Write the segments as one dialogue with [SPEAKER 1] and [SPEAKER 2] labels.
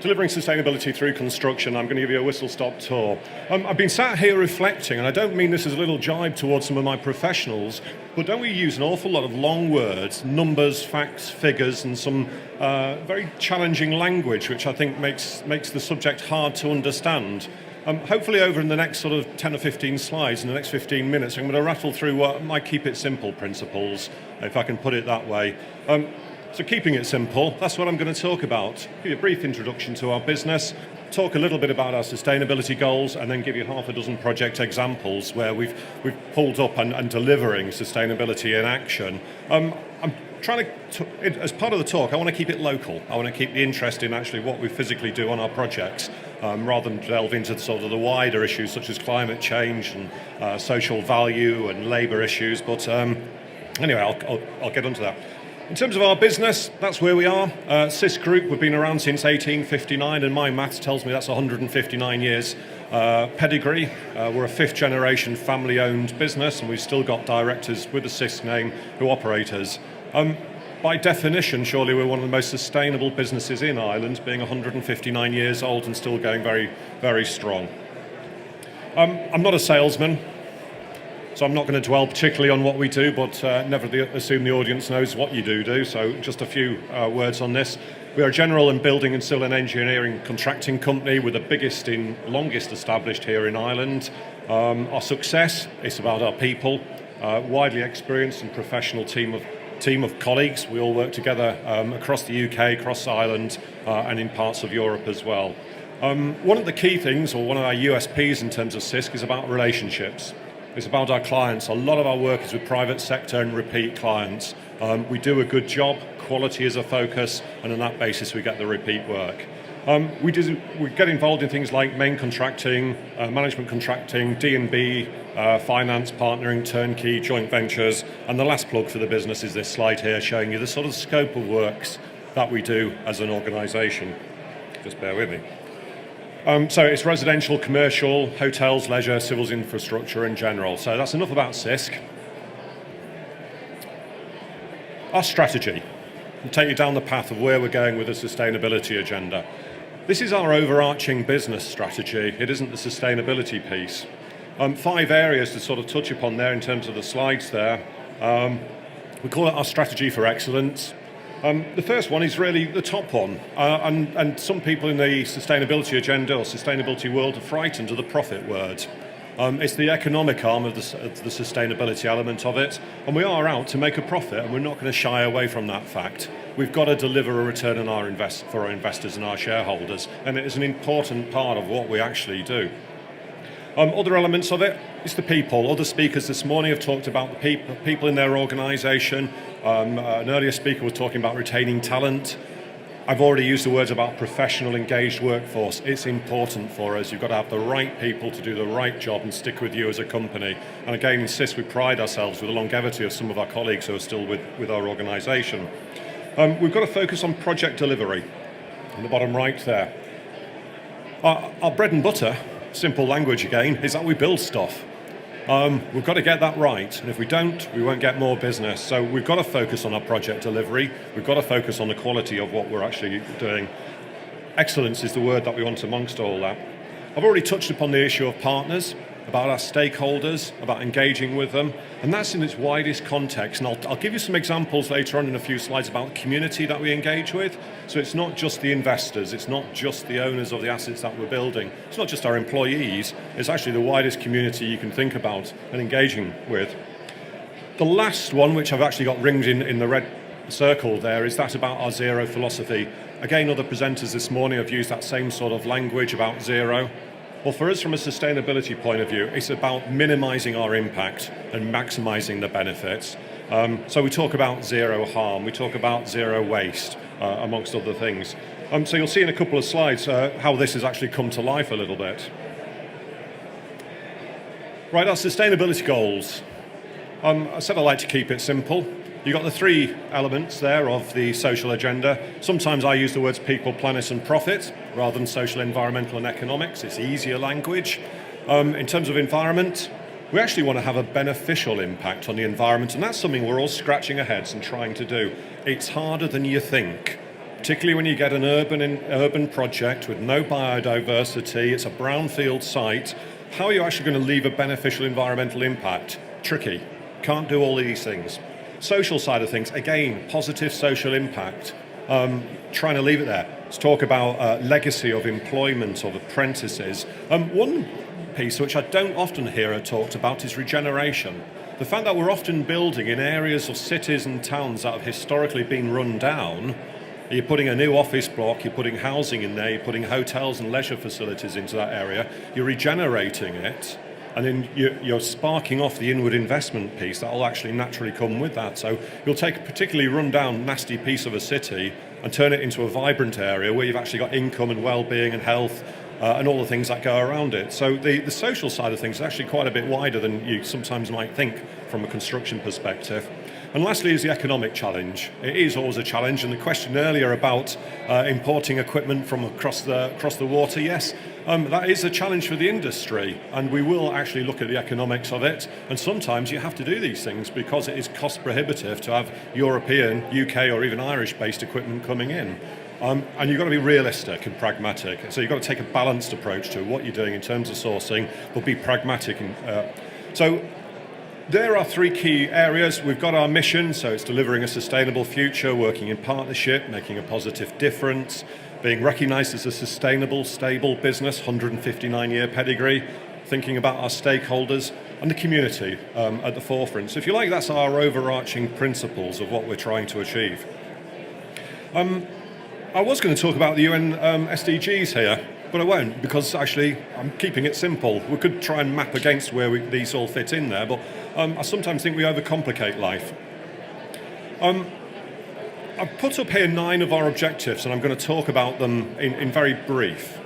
[SPEAKER 1] Delivering sustainability through construction. I'm going to give you a whistle-stop tour. I've been sat here reflecting, and I don't mean this as a little jibe towards some of my professionals, but don't we use an awful lot of long words, numbers, facts, figures, and some very challenging language, which I think makes the subject hard to understand. Hopefully over in the next sort of 10 or 15 slides, in the next 15 minutes, I'm going to rattle through what my keep it simple principles, if I can put it that way. So keeping it simple, that's what I'm going to talk about. Give you a brief introduction to our business, talk a little bit about our sustainability goals, and then give you half a dozen project examples where we've pulled up and delivering sustainability in action. I'm trying to, as part of the talk, I want to keep it local. I want to keep the interest in actually what we physically do on our projects, rather than delve into sort of the wider issues such as climate change and social value and labour issues. But anyway, I'll get onto that. In terms of our business, that's where we are. Sisk Group, we've been around since 1859, and my maths tells me that's 159 years pedigree. We're a fifth generation family-owned business, and we've still got directors with the Sisk name who operate us. By definition, surely we're one of the most sustainable businesses in Ireland, being 159 years old and still going very, very strong. I'm not a salesman, so I'm not going to dwell particularly on what we do, but never assume the audience knows what you do. So just a few words on this. We are a general and building and civil and engineering contracting company with the biggest and longest established here in Ireland. Our success is about our people, widely experienced and professional team of colleagues. We all work together across the UK, across Ireland, and in parts of Europe as well. One of the key things, or one of our USPs in terms of Sisk, is about relationships. It's about our clients. A lot of our work is with private sector and repeat clients. We do a good job, quality is a focus, and on that basis we get the repeat work. We get involved in things like main contracting, management contracting, D&B, finance, partnering, turnkey, joint ventures, and the last plug for the business is this slide here showing you the sort of scope of works that we do as an organisation. Just bear with me. So it's residential, commercial, hotels, leisure, civils infrastructure in general. So that's enough about Sisk. Our strategy will take you down the path of where we're going with the sustainability agenda. This is our overarching business strategy. It isn't the sustainability piece. 5 areas to sort of touch upon there in terms of the slides there. We call it our strategy for excellence. The first one is really the top one, and some people in the sustainability agenda or sustainability world are frightened of the profit word. It's the economic arm of the sustainability element of it, and we are out to make a profit, and we're not going to shy away from that fact. We've got to deliver a return on for our investors and our shareholders, and it is an important part of what we actually do. Other elements of it is the people. Other speakers this morning have talked about the people in their organisation. An earlier speaker was talking about retaining talent. I've already used the words about professional, engaged workforce. It's important for us. You've got to have the right people to do the right job and stick with you as a company. And again, in Sisk, we pride ourselves with the longevity of some of our colleagues who are still with our organisation. We've got to focus on project delivery, in the bottom right there. Our bread and butter, simple language again, is that we build stuff. We've got to get that right, and if we don't, we won't get more business. So we've got to focus on our project delivery. We've got to focus on the quality of what we're actually doing. Excellence is the word that we want amongst all that. I've already touched upon the issue of partners, about our stakeholders, about engaging with them, and that's in its widest context. And I'll give you some examples later on in a few slides about the community that we engage with. So it's not just the investors, it's not just the owners of the assets that we're building, it's not just our employees, it's actually the widest community you can think about and engaging with. The last one, which I've actually got ringed in the red circle there, is that about our zero philosophy. Again, other presenters this morning have used that same sort of language about zero. Well, for us, from a sustainability point of view, it's about minimising our impact and maximising the benefits. So we talk about zero harm, we talk about zero waste, amongst other things. So you'll see in a couple of slides how this has actually come to life a little bit. Right, our sustainability goals. I said I like to keep it simple. You've got the 3 elements there of the social agenda. Sometimes I use the words people, planet and profit rather than social, environmental and economics. It's easier language. In terms of environment, we actually want to have a beneficial impact on the environment, and that's something we're all scratching our heads and trying to do. It's harder than you think. particularly when you get an urban project with no biodiversity, it's a brownfield site. How are you actually going to leave a beneficial environmental impact? Tricky. Can't do all these things. Social side of things, again, positive social impact. Trying to leave it there. Let's talk about legacy of employment of apprentices. One piece which I don't often hear talked about is regeneration. The fact that we're often building in areas of cities and towns that have historically been run down. You're putting a new office block, you're putting housing in there, you're putting hotels and leisure facilities into that area, you're regenerating it, and then you're sparking off the inward investment piece that will actually naturally come with that. So you'll take a particularly run-down, nasty piece of a city and turn it into a vibrant area where you've actually got income and well-being and health and all the things that go around it. So the social side of things is actually quite a bit wider than you sometimes might think from a construction perspective. And lastly is the economic challenge. It is always a challenge, and the question earlier about importing equipment from across the water, yes, that is a challenge for the industry, and we will actually look at the economics of it, and sometimes you have to do these things because it is cost prohibitive to have European, UK or even Irish-based equipment coming in. And you've got to be realistic and pragmatic, so you've got to take a balanced approach to what you're doing in terms of sourcing, but be pragmatic. So there are three key areas. We've got our mission, so it's delivering a sustainable future, working in partnership, making a positive difference, being recognised as a sustainable, stable business, 159-year pedigree, thinking about our stakeholders and the community at the forefront. So if you like, that's our overarching principles of what we're trying to achieve. I was going to talk about the UN SDGs here, but I won't, because actually I'm keeping it simple. We could try and map against where these all fit in there, but I sometimes think we overcomplicate life. I've put up here 9 of our objectives, and I'm going to talk about them in very brief.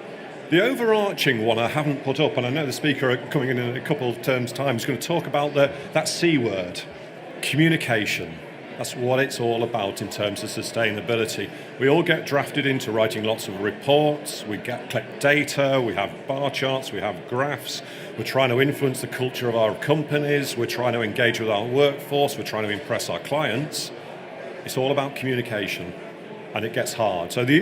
[SPEAKER 1] The overarching one I haven't put up, and I know the speaker coming in a couple of terms' time is going to talk about that C word, communication. That's what it's all about in terms of sustainability. We all get drafted into writing lots of reports, we collect data, we have bar charts, we have graphs, we're trying to influence the culture of our companies, we're trying to engage with our workforce, we're trying to impress our clients. It's all about communication, and it gets hard. So the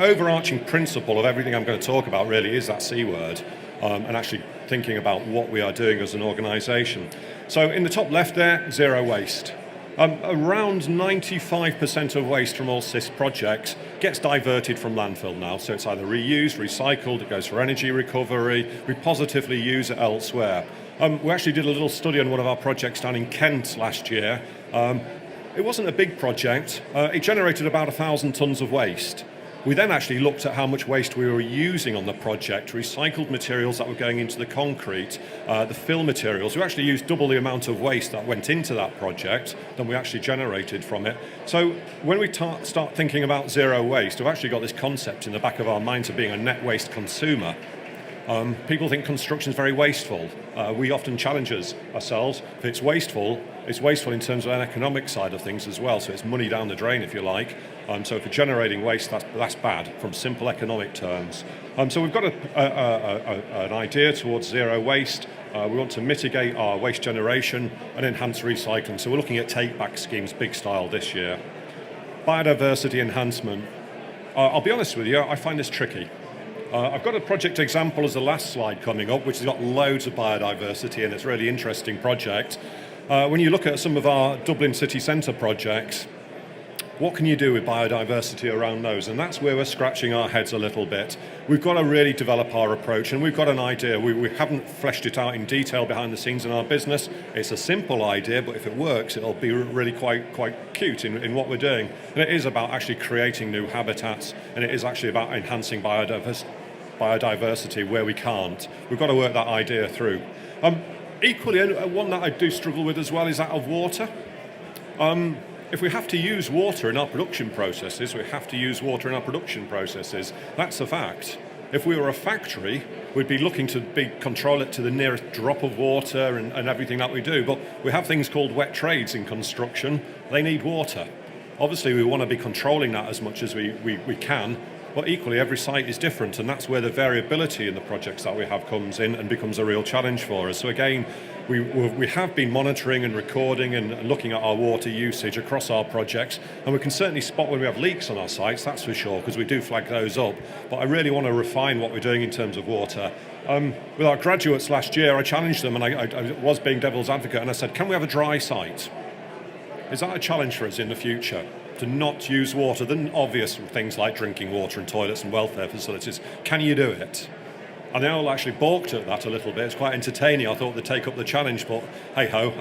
[SPEAKER 1] overarching principle of everything I'm going to talk about really is that C word, and actually thinking about what we are doing as an organisation. So in the top left there, zero waste. Around 95% of waste from all Sisk projects gets diverted from landfill now, so it's either reused, recycled, it goes for energy recovery, we positively use it elsewhere. We actually did a little study on one of our projects down in Kent last year. It wasn't a big project, it generated about 1,000 tonnes of waste. We then actually looked at how much waste we were using on the project, recycled materials that were going into the concrete, the fill materials. We actually used double the amount of waste that went into that project than we actually generated from it. So when we start thinking about zero waste, we've actually got this concept in the back of our minds of being a net waste consumer. People think construction is very wasteful. We often challenge ourselves. If it's wasteful in terms of an economic side of things as well. So it's money down the drain, if you like. So if you're generating waste, that's bad from simple economic terms. So we've got an idea towards zero waste. We want to mitigate our waste generation and enhance recycling. So we're looking at take-back schemes, big style this year. Biodiversity enhancement. I'll be honest with you, I find this tricky. I've got a project example as the last slide coming up, which has got loads of biodiversity, and it's a really interesting project. When you look at some of our Dublin city centre projects, what can you do with biodiversity around those? And that's where we're scratching our heads a little bit. We've got to really develop our approach, and we've got an idea. We haven't fleshed it out in detail behind the scenes in our business. It's a simple idea, but if it works, it'll be really quite cute in what we're doing. And it is about actually creating new habitats, and it is actually about enhancing biodiversity where we can't. We've got to work that idea through. Equally, one that I do struggle with as well is that of water. If we have to use water in our production processes, we have to use water in our production processes. That's a fact. If we were a factory, we'd be looking to control it to the nearest drop of water and everything that we do. But we have things called wet trades in construction. They need water. Obviously, we want to be controlling that as much as we can. but equally every site is different, and that's where the variability in the projects that we have comes in and becomes a real challenge for us. So again, we have been monitoring and recording and looking at our water usage across our projects, and we can certainly spot when we have leaks on our sites, that's for sure, because we do flag those up. But I really want to refine what we're doing in terms of water. With our graduates last year, I challenged them, and I was being devil's advocate, and I said, can we have a dry site? Is that a challenge for us in the future? To not use water, than obvious things like drinking water and toilets and welfare facilities. Can you do it? And they all actually balked at that a little bit. It's quite entertaining. I thought they'd take up the challenge, but hey-ho,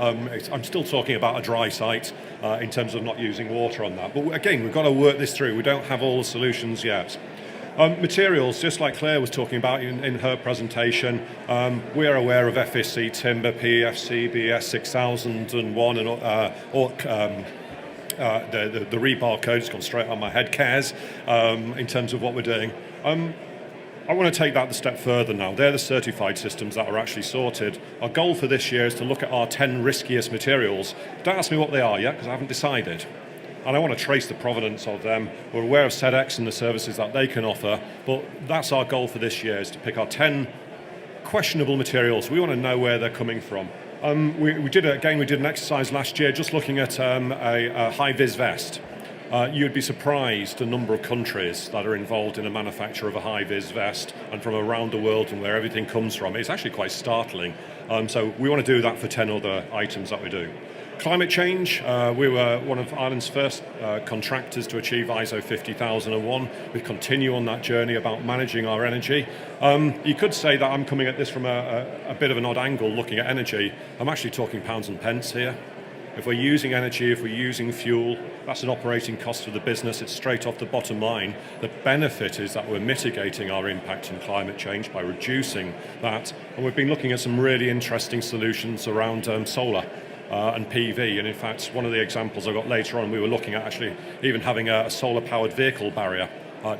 [SPEAKER 1] I'm still talking about a dry site in terms of not using water on that. But again, we've got to work this through. We don't have all the solutions yet. Materials, just like Claire was talking about in her presentation, we're aware of FSC timber, PEFC, BS 6001, and the rebar code has gone straight on my head, CARES, in terms of what we're doing. I want to take that a step further now. They're the certified systems that are actually sorted. Our goal for this year is to look at our 10 riskiest materials. Don't ask me what they are yet, because I haven't decided. And I want to trace the provenance of them. We're aware of SEDEX and the services that they can offer, but that's our goal for this year, is to pick our 10 questionable materials. We want to know where they're coming from. We did an exercise last year just looking at a high-vis vest. You'd be surprised the number of countries that are involved in the manufacture of a high-vis vest, and from around the world and where everything comes from. It's actually quite startling. So we want to do that for 10 other items that we do. Climate change, we were one of Ireland's first contractors to achieve ISO 50001. We continue on that journey about managing our energy. You could say that I'm coming at this from a bit of an odd angle looking at energy. I'm actually talking pounds and pence here. If we're using energy, if we're using fuel, that's an operating cost for the business. It's straight off the bottom line. The benefit is that we're mitigating our impact in climate change by reducing that. And we've been looking at some really interesting solutions around solar. And PV, and in fact one of the examples I got later on, we were looking at actually even having a solar-powered vehicle barrier.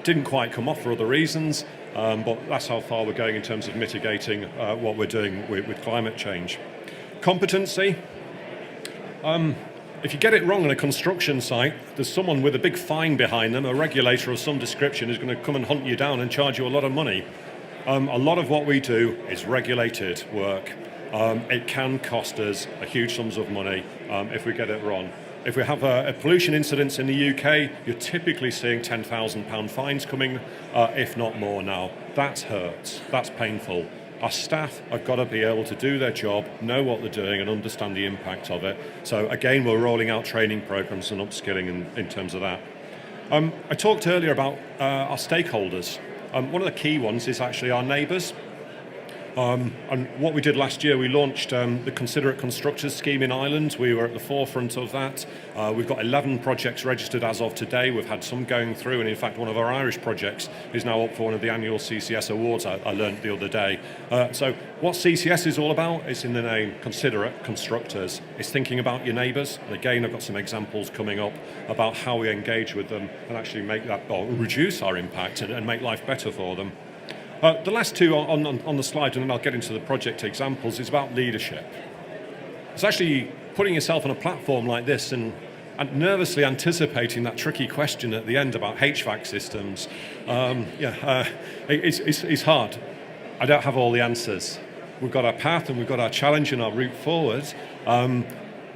[SPEAKER 1] Didn't quite come off for other reasons, but that's how far we're going in terms of mitigating what we're doing with climate change. Competency. If you get it wrong on a construction site, there's someone with a big fine behind them, a regulator of some description, who's going to come and hunt you down and charge you a lot of money. A lot of what we do is regulated work. It can cost us a huge sums of money if we get it wrong. If we have a pollution incident in the UK, you're typically seeing £10,000 fines coming, if not more now. That hurts. That's painful. Our staff have got to be able to do their job, know what they're doing, and understand the impact of it. So again, we're rolling out training programs and upskilling in terms of that. I talked earlier about our stakeholders. One of the key ones is actually our neighbours. And what we did last year, we launched the Considerate Constructors scheme in Ireland. We were at the forefront of that. We've got 11 projects registered as of today. We've had some going through, and in fact one of our Irish projects is now up for one of the annual CCS awards, I learned the other day. So what CCS is all about, it's in the name, Considerate Constructors. It's thinking about your neighbours. And again, I've got some examples coming up about how we engage with them and actually make that, or reduce our impact and make life better for them. The last two on the slide, and then I'll get into the project examples, is about leadership. It's actually putting yourself on a platform like this and nervously anticipating that tricky question at the end about HVAC systems. It's hard. I don't have all the answers. We've got our path and we've got our challenge and our route forward.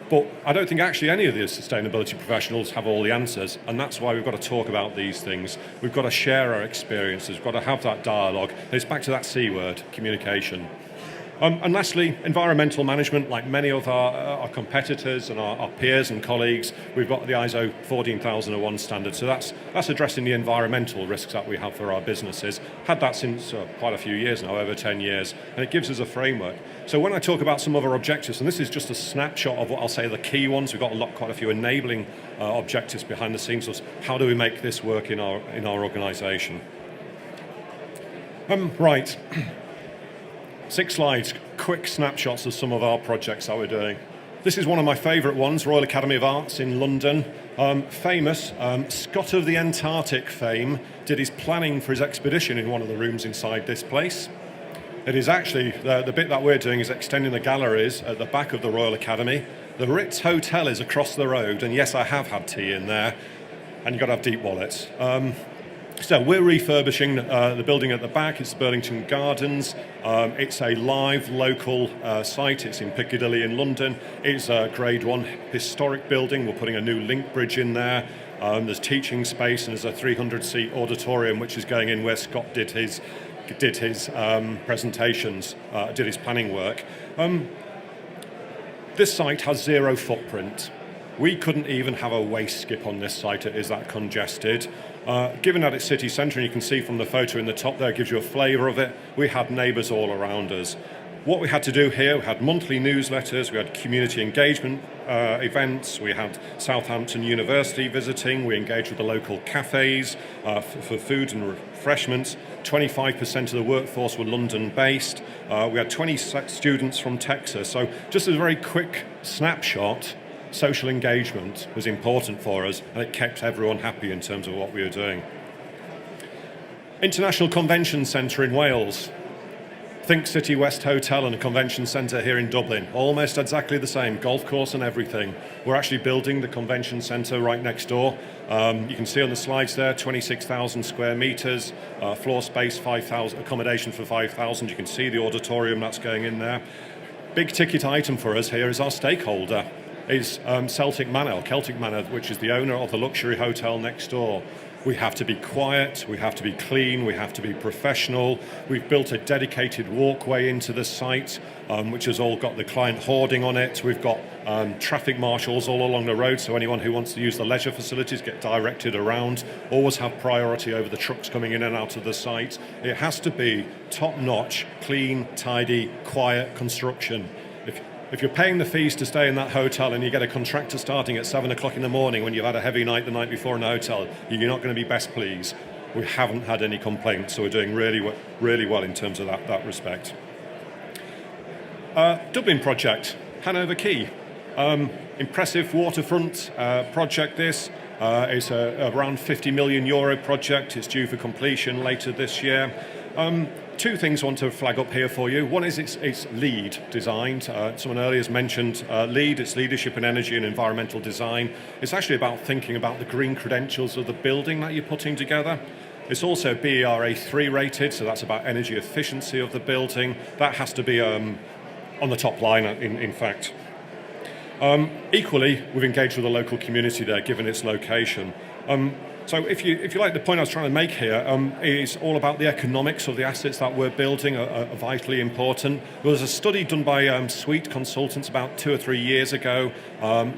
[SPEAKER 1] But I don't think actually any of the sustainability professionals have all the answers, and that's why we've got to talk about these things. We've got to share our experiences, we've got to have that dialogue. And it's back to that C word, communication. And lastly, environmental management. Like many of our competitors and our peers and colleagues, we've got the ISO 14001 standard. So that's addressing the environmental risks that we have for our businesses. Had that since quite a few years now, over 10 years, and it gives us a framework. So when I talk about some of our objectives, and this is just a snapshot of what I'll say are the key ones, we've got quite a few enabling objectives behind the scenes of how do we make this work in our organisation. Right. 6 slides, quick snapshots of some of our projects that we're doing. This is one of my favourite ones, Royal Academy of Arts in London. Famous, Scott of the Antarctic fame did his planning for his expedition in one of the rooms inside this place. It is actually, the bit that we're doing is extending the galleries at the back of the Royal Academy. The Ritz Hotel is across the road, and yes, I have had tea in there, and you've got to have deep wallets. So we're refurbishing the building at the back. It's Burlington Gardens. It's a live local site. It's in Piccadilly in London. It's a Grade 1 historic building. We're putting a new link bridge in there. There's teaching space, and there's a 300-seat auditorium which is going in where Scott did his presentations, did his planning work. This site has zero footprint. We couldn't even have a waste skip on this site. It is that congested. Given that it's city centre, and you can see from the photo in the top there, gives you a flavour of it, we had neighbours all around us. What we had to do here, we had monthly newsletters, we had community engagement events, we had Southampton University visiting, we engaged with the local cafes for food and refreshments. 25% of the workforce were London-based. We had 20 students from Texas. So just as a very quick snapshot, social engagement was important for us, and it kept everyone happy in terms of what we were doing. International Convention Centre in Wales. Think City West Hotel and a convention centre here in Dublin. Almost exactly the same, golf course and everything. We're actually building the convention centre right next door. You can see on the slides there, 26,000 square metres, floor space, 5,000, accommodation for 5,000. You can see the auditorium that's going in there. Big ticket item for us here is our stakeholder. Is Celtic Manor, which is the owner of the luxury hotel next door. We have to be quiet, we have to be clean, we have to be professional. We've built a dedicated walkway into the site, which has all got the client hoarding on it. We've got traffic marshals all along the road, so anyone who wants to use the leisure facilities get directed around. Always have priority over the trucks coming in and out of the site. It has to be top-notch, clean, tidy, quiet construction. If you're paying the fees to stay in that hotel and you get a contractor starting at 7 o'clock in the morning when you've had a heavy night the night before in a hotel, you're not going to be best pleased. We haven't had any complaints, so we're doing really well in terms of that respect. Dublin project, Hanover Quay. Impressive waterfront project this. It's around €50 million project. It's due for completion later this year. Two things I want to flag up here for you. One is it's LEED designed. Someone earlier has mentioned LEED. It's Leadership in Energy and Environmental Design. It's actually about thinking about the green credentials of the building that you're putting together. It's also BERA3 rated, so that's about energy efficiency of the building. That has to be on the top line, in fact. Equally, we've engaged with the local community there, given its location. So if you like, the point I was trying to make here is all about the economics of the assets that we're building are vitally important. There was a study done by Sweet Consultants about 2 or 3 years ago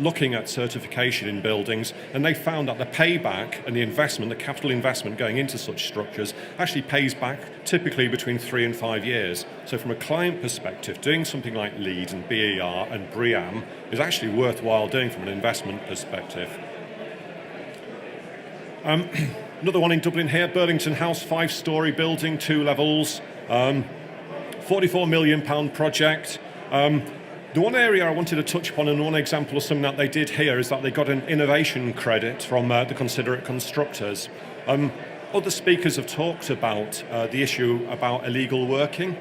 [SPEAKER 1] looking at certification in buildings, and they found that the payback and the investment, the capital investment going into such structures actually pays back typically between 3 and 5 years. So from a client perspective, doing something like LEED and BER and BREEAM is actually worthwhile doing from an investment perspective. Another one in Dublin here, Burlington House, 5-storey building, 2 levels, £44 million project. The one area I wanted to touch upon, and one example of something that they did here, is that they got an innovation credit from the Considerate Constructors. Other speakers have talked about the issue about illegal working.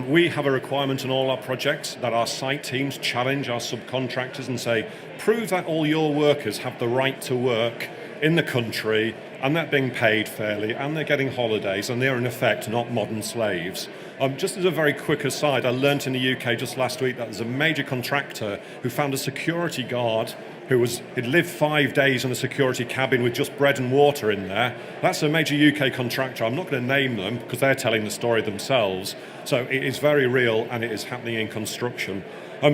[SPEAKER 1] We have a requirement in all our projects that our site teams challenge our subcontractors and say, prove that all your workers have the right to work in the country, and they're being paid fairly, and they're getting holidays, and they're in effect not modern slaves. Just as a very quick aside, I learnt in the UK just last week that there's a major contractor who found a security guard who'd lived 5 days in a security cabin with just bread and water in there. That's a major UK contractor. I'm not going to name them because they're telling the story themselves. So it is very real, and it is happening in construction.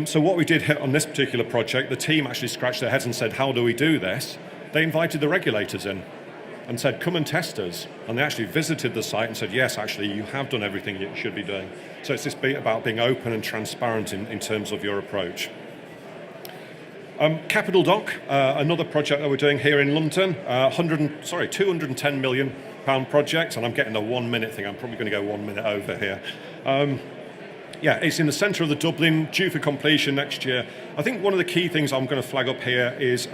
[SPEAKER 1] So what we did on this particular project, the team actually scratched their heads and said, how do we do this? They invited the regulators in and said, come and test us. And they actually visited the site and said, yes, actually, you have done everything you should be doing. So it's this bit about being open and transparent in terms of your approach. Capital Dock, another project that we're doing here in London, £210 million project, and I'm getting the 1 minute thing. I'm probably going to go 1 minute over here. It's in the centre of the Dublin, due for completion next year. I think one of the key things I'm going to flag up here is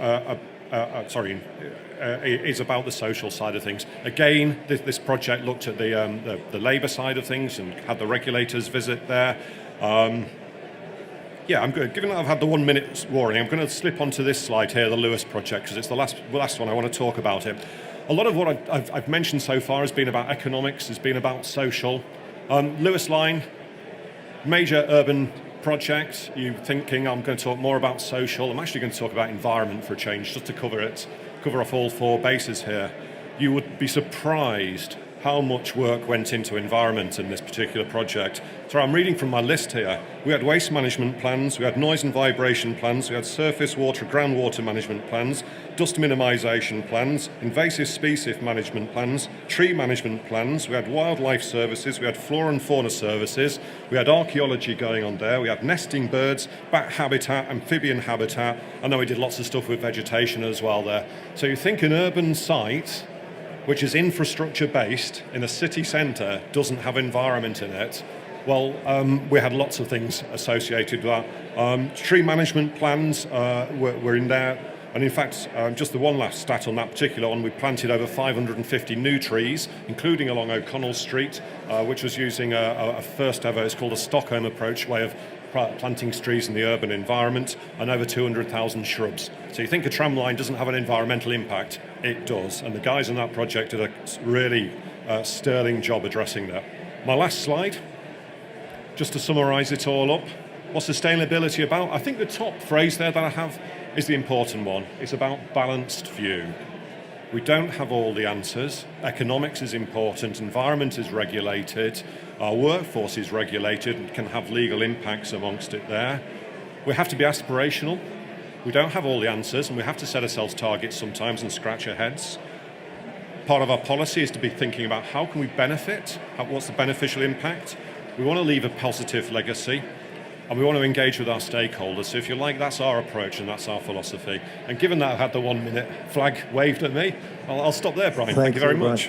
[SPEAKER 1] is about the social side of things. Again, this project looked at the labour side of things and had the regulators visit there. I'm good. Given that I've had the 1 minute warning, I'm going to slip onto this slide here, the Lewis project, because it's the last one I want to talk about it. A lot of what I've mentioned so far has been about economics, has been about social. Lewis Line, major urban project. You're thinking I'm going to talk more about social. I'm actually going to talk about environment for a change, just to cover off all four bases here. You would be surprised how much work went into environment in this particular project. So I'm reading from my list here. We had waste management plans, we had noise and vibration plans, we had surface water, groundwater management plans, dust minimisation plans, invasive species management plans, tree management plans, we had wildlife services, we had flora and fauna services, we had archaeology going on there, we had nesting birds, bat habitat, amphibian habitat, and then we did lots of stuff with vegetation as well there. So you think an urban site which is infrastructure based in a city centre doesn't have environment in it. Well, we had lots of things associated with that. Tree management plans were in there. And in fact, just the one last stat on that particular one, we planted over 550 new trees, including along O'Connell Street, which was using a first ever, it's called a Stockholm approach way of planting trees in the urban environment, and over 200,000 shrubs. So you think a tram line doesn't have an environmental impact? It does, and the guys on that project did a really sterling job addressing that. My last slide, just to summarise it all up. What's sustainability about? I think the top phrase there that I have is the important one. It's about balanced view. We don't have all the answers. Economics is important, environment is regulated, our workforce is regulated and can have legal impacts amongst it there. We have to be aspirational. We don't have all the answers and we have to set ourselves targets sometimes and scratch our heads. Part of our policy is to be thinking about how can we benefit, what's the beneficial impact. We want to leave a positive legacy. And we want to engage with our stakeholders. So if you like, that's our approach and that's our philosophy. And given that I've had the 1 minute flag waved at me, I'll stop there, Brian. Thank you very much.